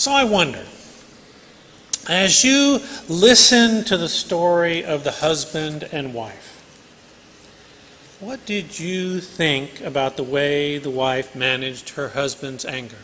So I wonder, as you listen to the story of the husband and wife, what did you think about the way the wife managed her husband's anger?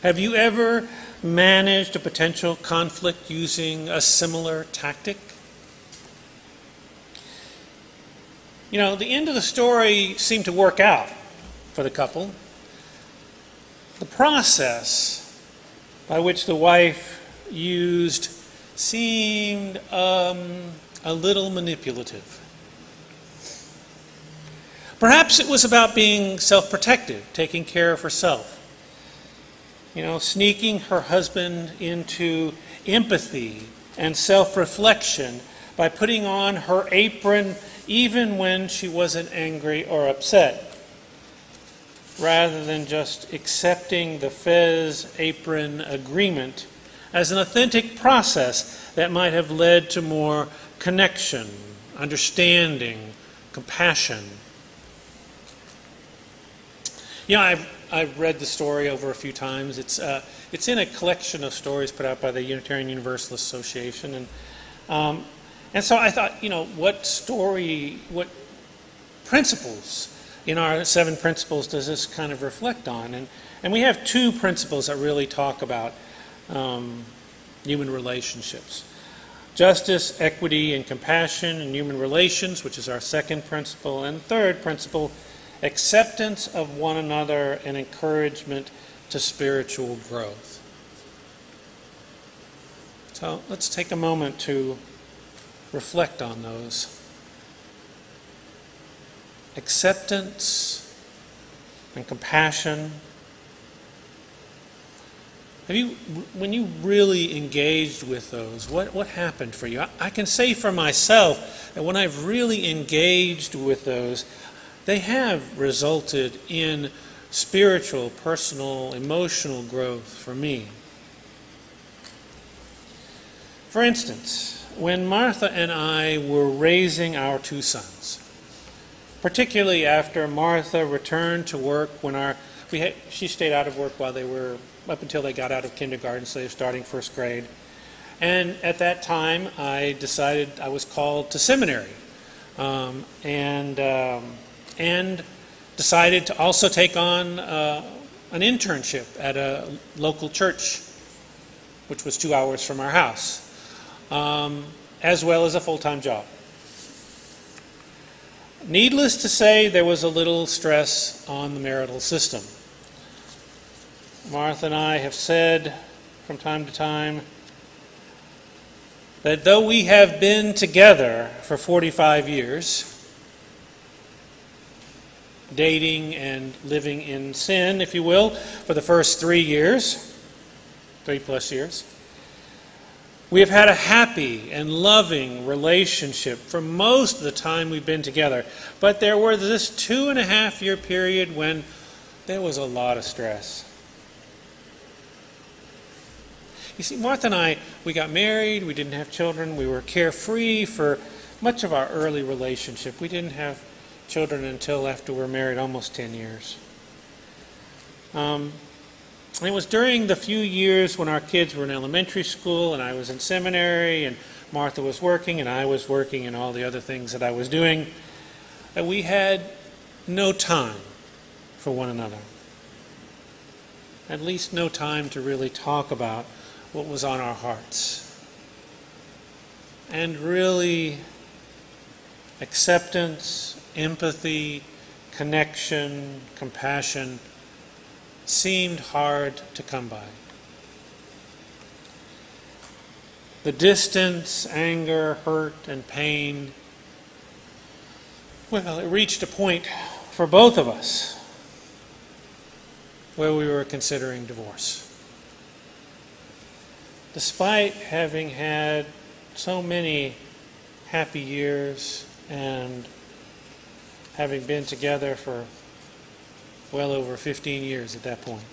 Have you ever managed a potential conflict using a similar tactic? You know, the end of the story seemed to work out for the couple. The process by which the wife used seemed a little manipulative. Perhaps it was about being self-protective, taking care of herself. You know, sneaking her husband into empathy and self-reflection by putting on her apron even when she wasn't angry or upset, rather than just accepting the fez apron agreement as an authentic process that might have led to more connection, understanding, compassion. You know, I've read the story over a few times. It's in a collection of stories put out by the Unitarian Universalist Association, and so I thought, you know, what principles in our 7 principles does this kind of reflect on? And we have 2 principles that really talk about human relationships: justice, equity, and compassion in human relations, which is our 2nd principle, and 3rd principle, acceptance of one another and encouragement to spiritual growth. So let's take a moment to reflect on those. Acceptance and compassion. When you really engaged with those, what happened for you? I can say for myself that when I've really engaged with those, they have resulted in spiritual, personal, emotional growth for me. For instance, when Martha and I were raising our 2 sons, particularly after Martha returned to work she stayed out of work while they were, up until they got out of kindergarten, so they were starting 1st grade. And at that time, I decided I was called to seminary, and decided to also take on an internship at a local church, which was 2 hours from our house, as well as a full-time job. Needless to say, there was a little stress on the marital system. Martha and I have said from time to time that though we have been together for 45 years, dating and living in sin, if you will, for the first 3+ years, we have had a happy and loving relationship for most of the time we've been together. But there was this 2.5-year period when there was a lot of stress. You see, Martha and I, we got married, we didn't have children, we were carefree for much of our early relationship. We didn't have children until after we were married almost 10 years. It was during the few years when our kids were in elementary school and I was in seminary and Martha was working and I was working and all the other things that I was doing, that we had no time for one another. At least no time to really talk about what was on our hearts. And really, acceptance, empathy, connection, compassion seemed hard to come by. The distance, anger, hurt, and pain, well, it reached a point for both of us where we were considering divorce. Despite having had so many happy years and having been together for well over 15 years at that point.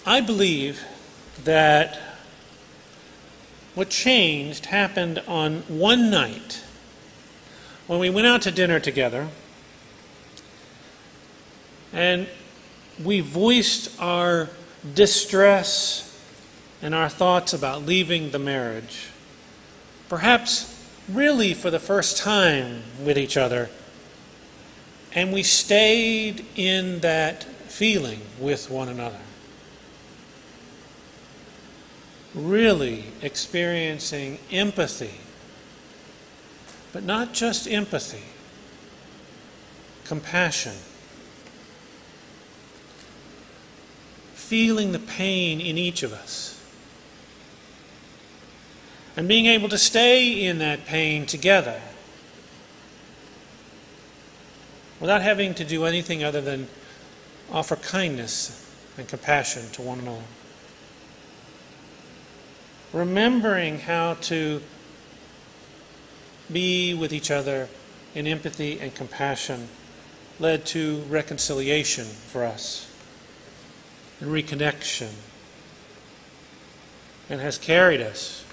I believe that what changed happened on one night when we went out to dinner together. and we voiced our distress and our thoughts about leaving the marriage, perhaps really for the first time with each other, and we stayed in that feeling with one another, really experiencing empathy, but not just empathy, compassion, feeling the pain in each of us, and being able to stay in that pain together without having to do anything other than offer kindness and compassion to one another. Remembering how to be with each other in empathy and compassion led to reconciliation for us and reconnection, and has carried us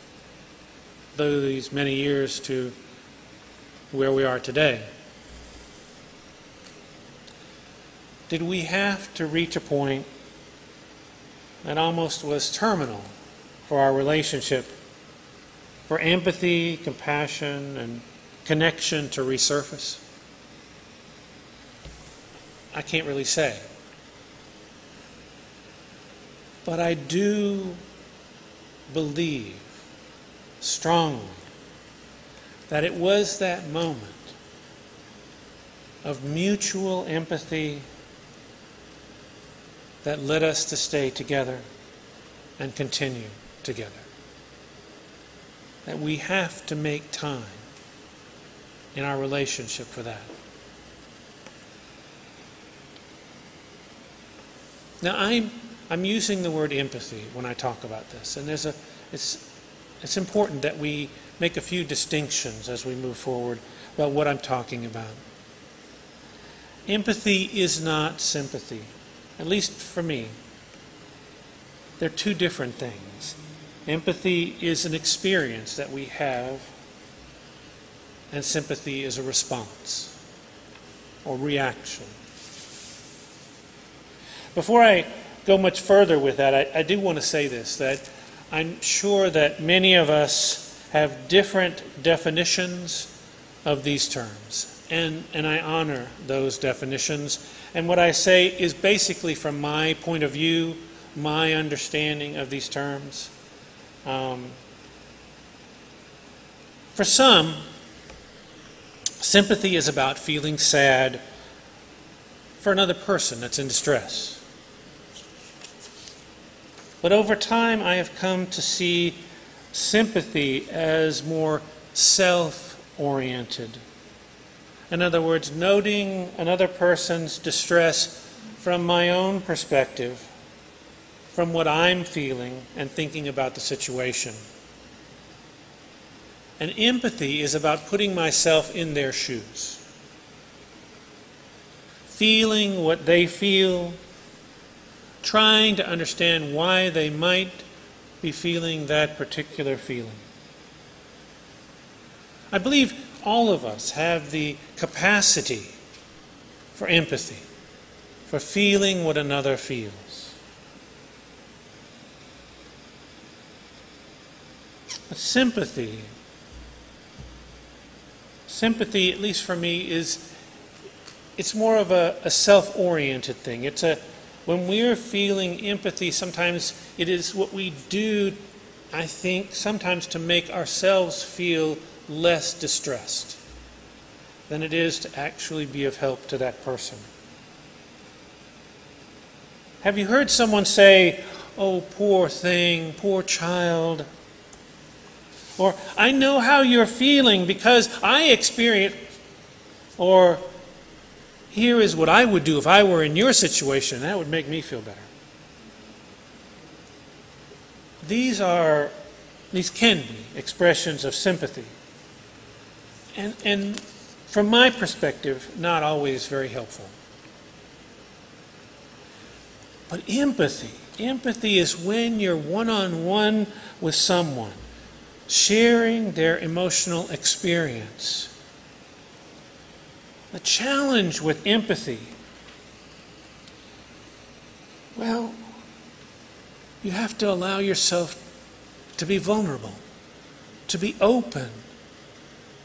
through these many years to where we are today. Did we have to reach a point that almost was terminal for our relationship, for empathy, compassion, and connection to resurface? I can't really say. But I do believe strongly that it was that moment of mutual empathy that led us to stay together and continue together. That we have to make time in our relationship for that. Now I'm using the word empathy when I talk about this, and it's important that we make a few distinctions as we move forward about what I'm talking about. Empathy is not sympathy, at least for me. They're two different things. Empathy is an experience that we have, and sympathy is a response or reaction. Before I go much further with that, I do want to say this, that I'm sure that many of us have different definitions of these terms, and I honor those definitions. And what I say is basically from my point of view, my understanding of these terms. For some, sympathy is about feeling sad for another person that's in distress. But over time, I have come to see sympathy as more self-oriented. In other words, noting another person's distress from my own perspective, from what I'm feeling and thinking about the situation. And empathy is about putting myself in their shoes, feeling what they feel, trying to understand why they might be feeling that particular feeling. I believe all of us have the capacity for empathy, for feeling what another feels. But sympathy, at least for me, it's more of a self-oriented thing. When we're feeling empathy, sometimes it is what we do, I think, sometimes to make ourselves feel less distressed than it is to actually be of help to that person. Have you heard someone say, "Oh, poor thing, poor child"? Or, "I know how you're feeling because I experienced," or, "Here is what I would do if I were in your situation. That would make me feel better." These can be expressions of sympathy. And from my perspective, not always very helpful. But empathy is when you're one-on-one with someone, sharing their emotional experience. The challenge with empathy Well, you have to allow yourself to be vulnerable, to be open,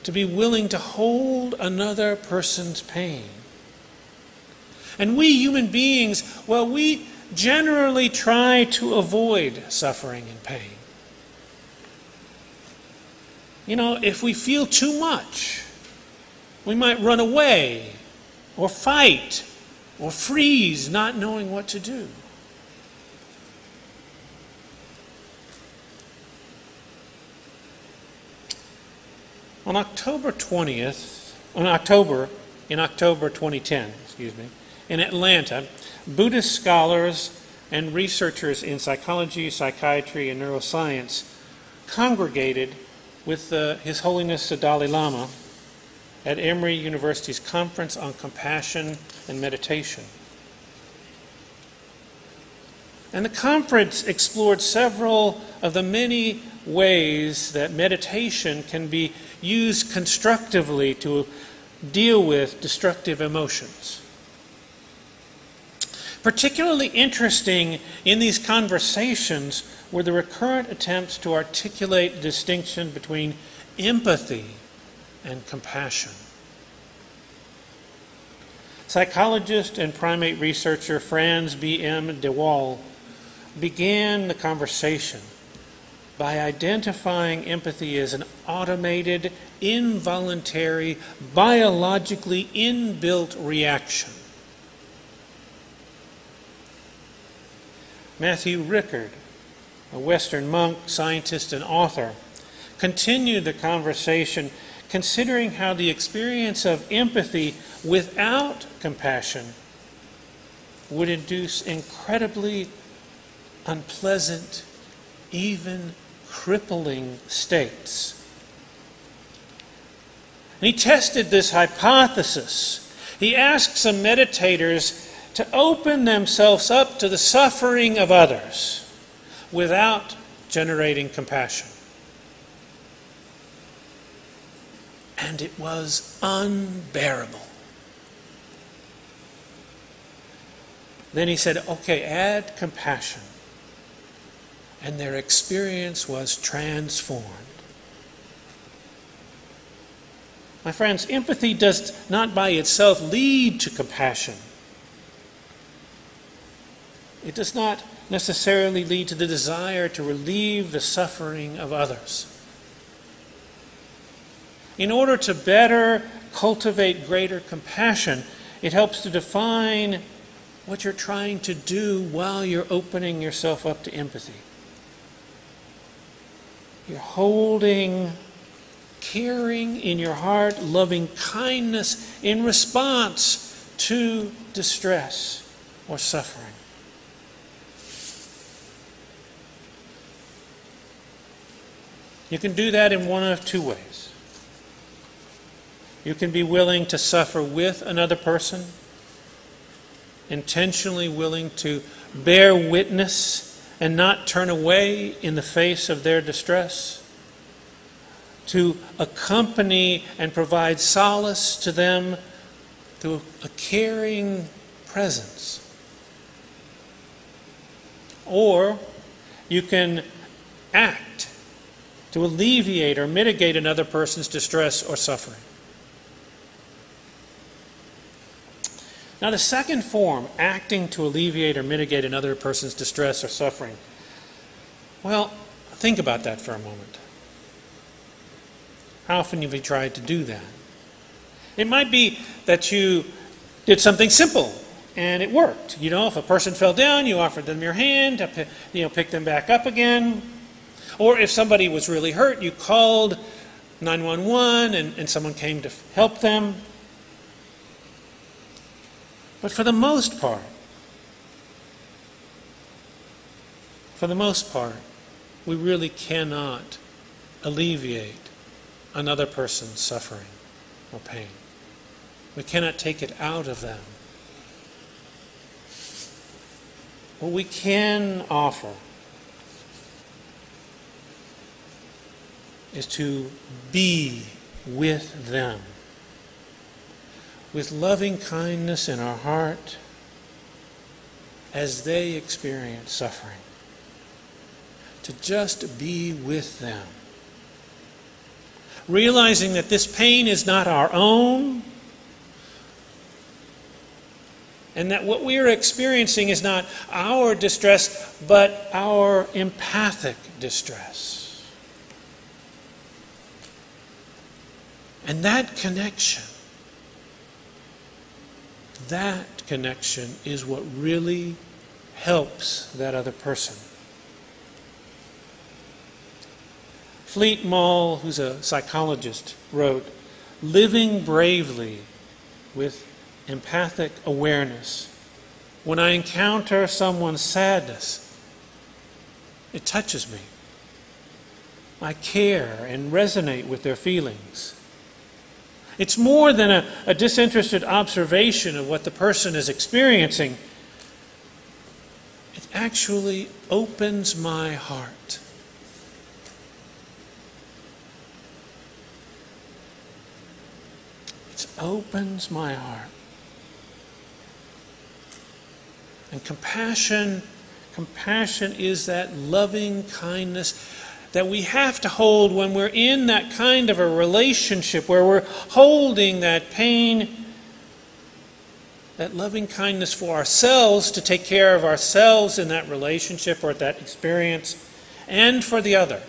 to be willing to hold another person's pain. And we human beings, well, we generally try to avoid suffering and pain. You know, if we feel too much, we might run away or fight or freeze, not knowing what to do. In October 2010, in Atlanta, Buddhist scholars and researchers in psychology, psychiatry, and neuroscience congregated with His Holiness the Dalai Lama at Emory University's Conference on Compassion and Meditation. And the conference explored several of the many ways that meditation can be used constructively to deal with destructive emotions. Particularly interesting in these conversations were the recurrent attempts to articulate the distinction between empathy and compassion. Psychologist and primate researcher Franz B.M. de Waal began the conversation by identifying empathy as an automated, involuntary, biologically inbuilt reaction. Matthew Rickard, a Western monk, scientist, and author, continued the conversation considering how the experience of empathy without compassion would induce incredibly unpleasant, even crippling states. And he tested this hypothesis. He asked some meditators to open themselves up to the suffering of others without generating compassion. And it was unbearable. Then he said, okay, add compassion. And their experience was transformed. My friends, empathy does not by itself lead to compassion. It does not necessarily lead to the desire to relieve the suffering of others. In order to better cultivate greater compassion, it helps to define what you're trying to do while you're opening yourself up to empathy. You're holding, caring in your heart, loving kindness in response to distress or suffering. You can do that in one of two ways. You can be willing to suffer with another person, intentionally willing to bear witness and not turn away in the face of their distress, to accompany and provide solace to them through a caring presence. Or you can act to alleviate or mitigate another person's distress or suffering. Now, the second form, acting to alleviate or mitigate another person's distress or suffering, well, think about that for a moment. How often have you tried to do that? It might be that you did something simple and it worked. You know, if a person fell down, you offered them your hand to pick them back up again. Or if somebody was really hurt, you called 911 and someone came to help them. But for the most part, we really cannot alleviate another person's suffering or pain. We cannot take it out of them. What we can offer is to be with them, with loving kindness in our heart, as they experience suffering. To just be with them. Realizing that this pain is not our own, and that what we are experiencing is not our distress, but our empathic distress. And that connection is what really helps that other person. Fleet Maull, who's a psychologist, wrote, "Living bravely with empathic awareness. When I encounter someone's sadness, it touches me. I care and resonate with their feelings. It's more than a disinterested observation of what the person is experiencing. It actually opens my heart." It opens my heart. And compassion is that loving kindness that we have to hold when we're in that kind of a relationship where we're holding that pain, that loving kindness for ourselves to take care of ourselves in that relationship or that experience, and for the other.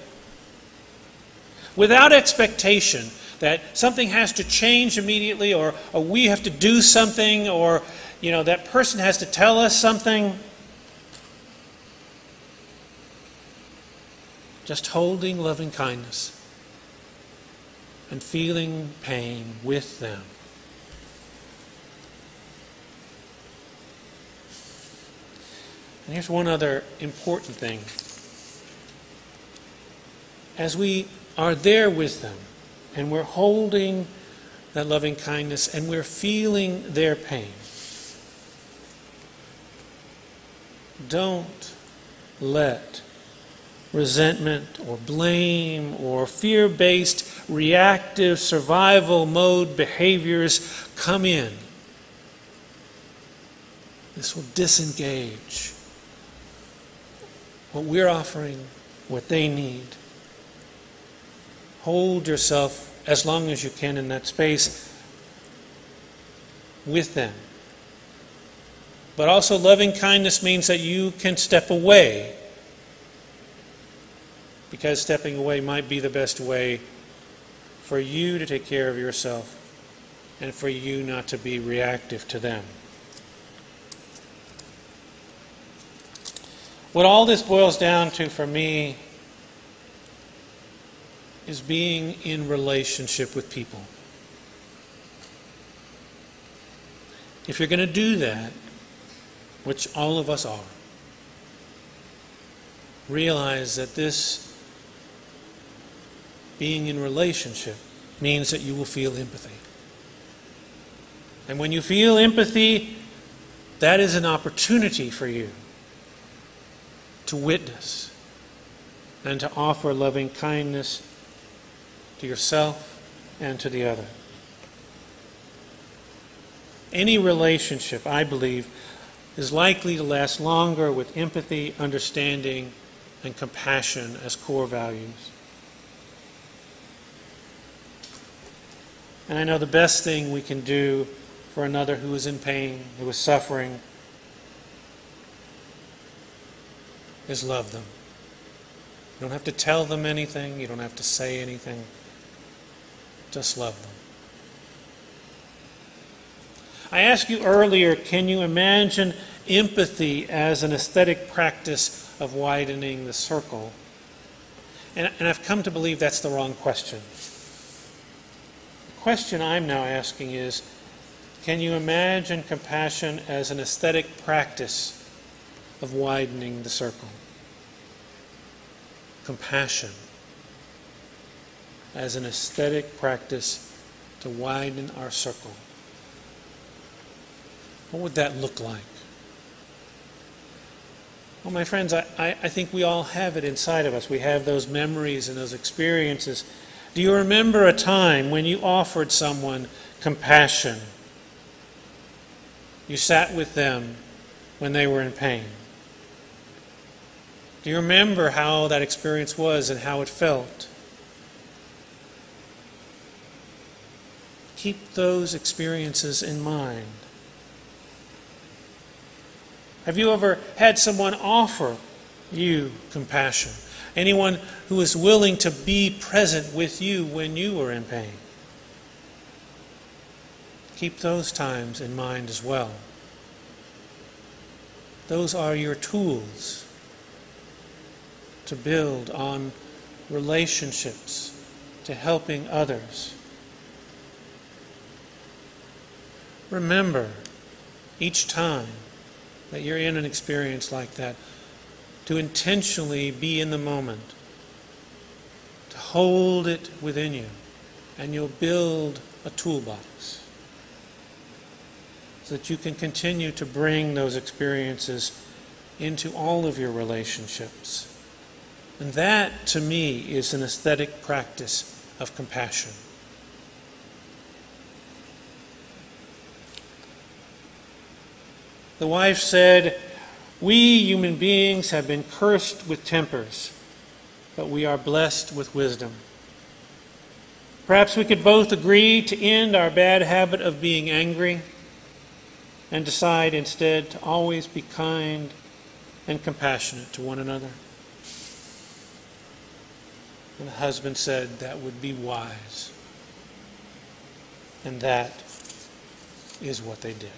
Without expectation that something has to change immediately, or we have to do something, or that person has to tell us something. Just holding loving kindness and feeling pain with them. And here's one other important thing. As we are there with them, and we're holding that loving kindness, and we're feeling their pain, don't let resentment or blame or fear-based reactive survival mode behaviors come in. This will disengage what we're offering, what they need. Hold yourself as long as you can in that space with them. But also loving kindness means that you can step away, because stepping away might be the best way for you to take care of yourself and for you not to be reactive to them. What all this boils down to for me is being in relationship with people. If you're going to do that, which all of us are, realize that this being in relationship means that you will feel empathy. And when you feel empathy, that is an opportunity for you to witness and to offer loving kindness to yourself and to the other. Any relationship, I believe, is likely to last longer with empathy, understanding, and compassion as core values. And I know the best thing we can do for another who is in pain, who is suffering, is love them. You don't have to tell them anything. You don't have to say anything. Just love them. I asked you earlier, can you imagine empathy as an aesthetic practice of widening the circle? And I've come to believe that's the wrong question. The question I'm now asking is, can you imagine compassion as an aesthetic practice of widening the circle? Compassion as an aesthetic practice to widen our circle. What would that look like? Well, my friends, I think we all have it inside of us. We have those memories and those experiences. Do you remember a time when you offered someone compassion? You sat with them when they were in pain? Do you remember how that experience was and how it felt? Keep those experiences in mind. Have you ever had someone offer you compassion? Anyone who is willing to be present with you when you were in pain? Keep those times in mind as well. Those are your tools to build on relationships, to helping others. Remember, each time that you're in an experience like that, to intentionally be in the moment, to hold it within you, and you'll build a toolbox so that you can continue to bring those experiences into all of your relationships. And that, to me, is an aesthetic practice of compassion. The wife said, "We human beings have been cursed with tempers, but we are blessed with wisdom." Perhaps we could both agree to end our bad habit of being angry and decide instead to always be kind and compassionate to one another. And the husband said that would be wise. And that is what they did.